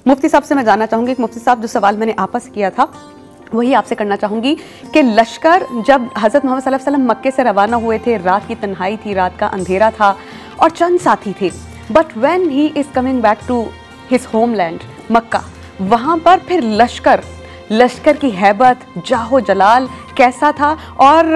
मुफ्ती साहब से मैं जानना चाहूँगी कि मुफ्ती साहब जो सवाल मैंने आपस किया था वही आपसे करना चाहूँगी कि लश्कर जब हज़रत मोहम्मद सल्लल्लाहु अलैहि वसल्लम मक्के से रवाना हुए थे, रात की तन्हाई थी, रात का अंधेरा था और चंद साथी थे, but when he is coming back to his homeland Mecca, वहाँ पर फिर लश्कर की हैबत, जाहो जलाल कैसा था? और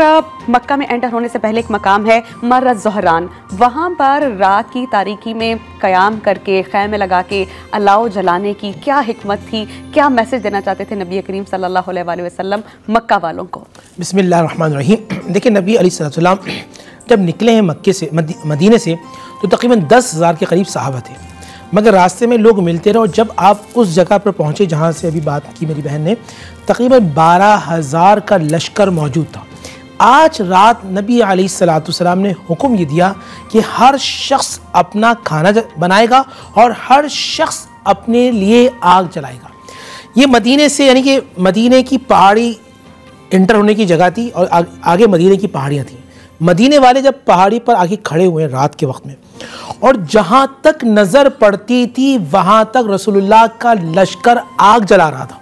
मक्का में एंटर होने से पहले एक मकाम है मर्र ज़हरान, वहाँ पर रात की तारीकी में क़याम करके खैमे लगा के अलाव जलाने की क्या हिकमत थी? क्या मैसेज देना चाहते थे नबी करीम सल्लल्लाहु अलैहि वसल्लम मक्का वालों को? बिस्मिल्लाहिर्रहमानिर्रहीम। देखिए, नबी अलैहिस्सलाम जब निकले हैं मक्के से मदीने से तो तकरीबन 10,000 के करीब सहाबा थे, मगर रास्ते में लोग मिलते रहे और जब आप उस जगह पर पहुँचे जहाँ से अभी बात की मेरी बहन ने, तकरीबन 12,000 का लश्कर मौजूद था। आज रात नबी अलैहिस्सलाम ने हुक्म ये दिया कि हर शख्स अपना खाना बनाएगा और हर शख्स अपने लिए आग जलाएगा। ये मदीने से, यानी कि मदीने की पहाड़ी इंटर होने की जगह थी और आगे मदीने की पहाड़ियाँ थीं। मदीने वाले जब पहाड़ी पर आके खड़े हुए रात के वक्त में, और जहाँ तक नज़र पड़ती थी वहाँ तक रसूलुल्लाह का लश्कर आग जला रहा था,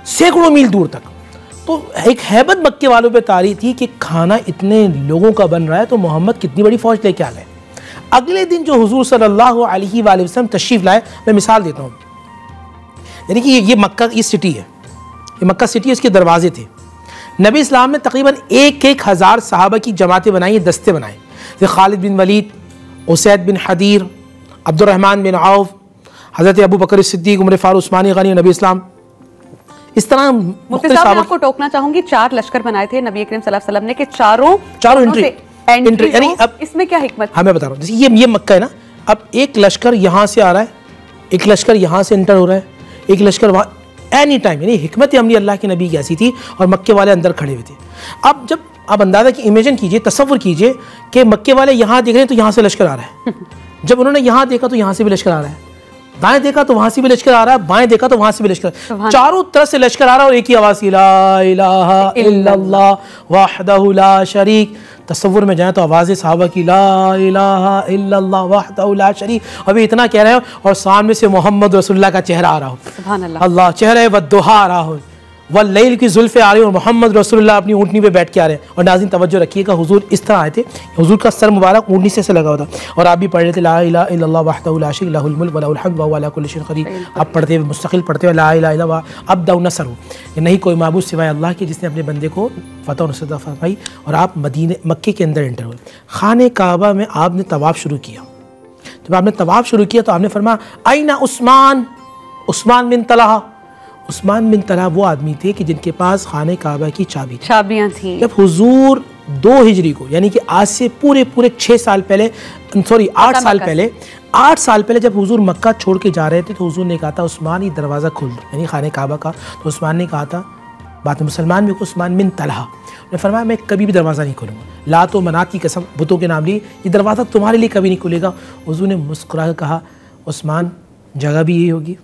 सैकड़ों मील दूर तक। तो एक हैबत मक्के वालों पे तारी थी कि खाना इतने लोगों का बन रहा है तो मोहम्मद कितनी बड़ी फौज लेके आ गए। अगले दिन जो हुजूर सल्लल्लाहु अलैहि वसल्लम तशरीफ़ लाए, मैं मिसाल देता हूँ, यानी कि ये मक्का, ये सिटी है, ये मक्का सिटी है, इसके दरवाजे थे। नबी इस्लाम ने तकरीबन 1,000 सहाबा की जमातें बनाई, दस्ते बनाए, जैसे खालिद बिन Waleed, Usaid bin हदीर, Abdurrahman bin of, हज़रत अबू बकर सिद्दीक़, उमर फारूक, उस्मान गनी, नबी इस्लाम। इस तरह मुफ्ती साहब, मैं आपको टोकना चाहूँगी, 4 लश्कर बनाए थे नबी करीम सल्लल्लाहु अलैहि वसल्लम ने कि चारों एंट्री, यानी अब इसमें क्या हिकमत? हाँ, मैं बता रहा हूँ, जैसे ये मक्का है ना, अब एक लश्कर यहाँ से आ रहा है, एक लश्कर यहाँ से एंटर हो रहा है, एक लश्कर वहाँ, एनी टाइम, यानी हिकमत अमली अल्लाह के नबी की ऐसी थी और मक्के वाले अंदर खड़े हुए थे। अब जब आप अंदाज़ा की इमेजिन कीजिए, तसव्वुर कीजिए कि मक्के वाले यहाँ देख रहे हैं तो यहाँ से लश्कर आ रहा है, जब उन्होंने यहाँ देखा तो यहाँ से भी लश्कर आ रहा है, दाएं देखा तो वहाँ से भी लश्कर आ रहा है, बाएं देखा तो वहाँ से भी लश्कर, चारों तरफ से लश्कर आ रहा है और एक ही आवाज़, ला इलाहा इल्लल्लाह वहदहु ला शरीक। तसव्वुर में जाए तो आवाज़ सहाबा की, ला इलाहा इल्लल्लाह वहदहु ला शरीक, अभी इतना कह रहे हो और सामने से मोहम्मद रसूलुल्लाह का चेहरा आ रहा हो, सुभान अल्लाह, अल्लाह चेहरा वद्दुहा आ रहा हो, वल्लैल की जुल्फ़े आ रही है और मोहम्मद रसूलुल्लाह अपनी ऊँटनी पे बैठ के आ रहे हैं। और नाज़रीन तवज्जो रखिएगा, हुजूर इस तरह आए थे, हुजूर का सर मुबारक ऊँटनी से लगा हुआ था और आप भी पढ़ रहे थे, ला इलाहा इल्लल्लाह वहदहु ला शरीक लहुल मुल्क व लहुल हम्द व हुवा अला कुल्लि शैइन क़दीर। आप पढ़ते हुए मुस्तकिल पढ़ते हुए, ला इलाहा इल्लल्लाह अब्दा व नसरु, नहीं कोई माबूद सिवाय अल्लाह के जिसने अपने बंदे को फतह और नुसरत फरमाई। और आप मक्के के अंदर एंटर हुए, खाने काबा में आपने तवाफ़ शुरू किया। जब आपने तवाफ़ शुरू किया तो आपने फरमाया, आइना उस्मान बिन तलहा। उस्मान बिन तलहा वो आदमी थे कि जिनके पास खाने काबा की चाबियाँ थी। जब हुजूर 2 हिजरी को, यानी कि आज से पूरे 6 साल पहले, सॉरी 8 साल पहले जब हुजूर मक्का छोड़ के जा रहे थे तो हुजूर ने कहा था, उस्मान ये दरवाज़ा खोल दो, यानी खाने काबा का। तो उस्मान ने कहा था, बात मुसलमान में को, उस्मान बिन तलहा ने फरमाया, मैं कभी भी दरवाज़ा नहीं खोलूँगा, लात व मनात की कसम, बुतों के नाम लिए, ये दरवाज़ा तुम्हारे लिए कभी नहीं खुलेगा। हुजूर ने मुस्कुरा कर कहा, उस्मान जगह भी यही होगी,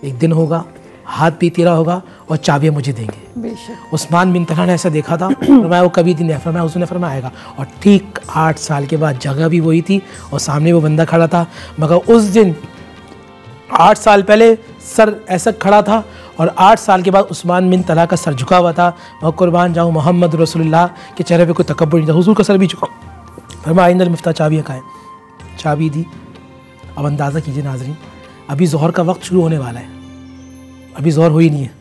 एक दिन होगा, हाथ भी तेरा होगा और चाबियाँ मुझे देंगे। उस्मान बिन तलहा ने ऐसा देखा था, फरमाया वो कभी दिन नहीं फरमाया, उसने फरमाया आएगा। और ठीक 8 साल के बाद जगह भी वही थी और सामने वो बंदा खड़ा था, मगर उस दिन 8 साल पहले सर ऐसा खड़ा था और 8 साल के बाद उस्मान बिन तलहा का सर झुका हुआ था। मैं कुर्बान जाऊँ, मोहम्मद रसूलुल्लाह के चेहरे पे कोई तकब्बुर नहीं था, हुजूर का सर भी झुका। फरमाया आइंदल मिफ्ता, चाबियाँ कहाँ हैं? चाबी दी। अब अंदाज़ा कीजिए नाज़रीन, अभी ज़ोहर का वक्त शुरू होने वाला है, अभी ज़ोहर हुई नहीं है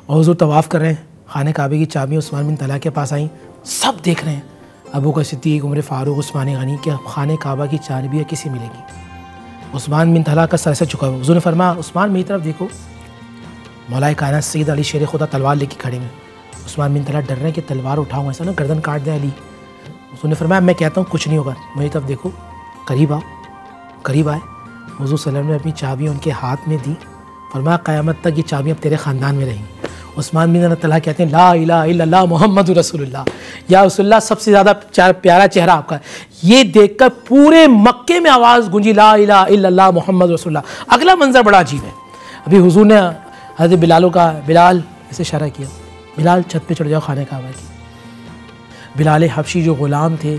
और हुजूर तवाफ़ कर रहे हैं, खाने काबे की चाबियाँ उस्मान बिन तलहा के पास आई, सब देख रहे हैं, अबू बकर सिद्दीक़, उमर फारूक, उस्मान गनी, क्या खाने काबा की चाबियाँ किसे मिलेगी? उस्मान बिन तलहा का सर से झुका हुआ। हुजूर ने फरमाया, उस्मान मेरी तरफ देखो, मौलाए कायनात सैयद अली शेर खुदा तलवार लेके खड़े हैं। उस्मान बिन तलहा डर रहे हैं कि तलवार उठाऊँ, ऐसा ना गर्दन काट दे अली। हुजूर ने फरमाया, मैं कहता हूँ कुछ नहीं होगा, मेरी तरफ देखो, करीब आओ। करीब आए, हुजूर सल्लल्लाहु अलैहि वसल्लम ने अपनी चाबियाँ उनके हाथ में दी, फरमाया क़यामत तक ये चाबियाँ अब तेरे ख़ानदान में रहेंगी। उस्मान बिन तलहा कहते हैं, ला इलाहा इल्लल्लाह मुहम्मद रसूलुल्लाह, या रसूलुल्लाह सबसे ज़्यादा प्यारा चेहरा आपका। ये देखकर पूरे मक्के में आवाज़ गूंजी, ला इलाहा इल्लल्लाह मुहम्मद रसूलुल्लाह। अगला मंजर बड़ा अजीब है, अभी हुजूर ने हज़रत बिलाल ऐसे इशारा किया, बिलाल छत पे चढ़ जाओ खाने काबा की। बिलाल हबशी जो ग़ुलाम थे,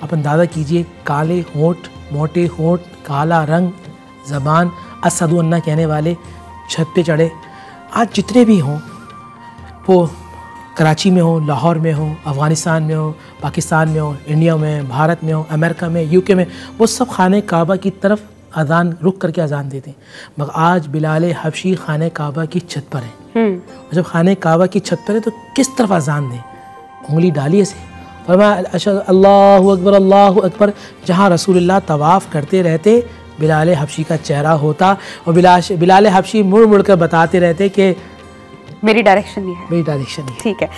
आप अंदाज़ा कीजिए, काले होंठ, मोटे होंठ, काला रंग, ज़बान, असदु अन्ना कहने वाले, छत पे चढ़े। आज जितने भी हों, वो कराची में हो, लाहौर में हो, अफ़गानिस्तान में हो, पाकिस्तान में हो, इंडिया में, भारत में हो, अमेरिका में, यूके में, वो सब खाने काबा की तरफ अजान रुक करके अजान देते हैं। मगर आज बिलाल हबशी खाने काबा की छत पर है। और जब खाने काबा की छत पर है तो किस तरफ अजान दें? उंगली डालिए से फरमाया अशहदु अल्लाहु अकबर। जहाँ रसूलुल्लाह तवाफ़ करते रहते बिलाल हबशी का चेहरा होता और बिलाल हबशी मुड़ मुड़ कर बताते रहते कि मेरी डायरेक्शन ये है, मेरी डायरेक्शन ये है। ठीक है।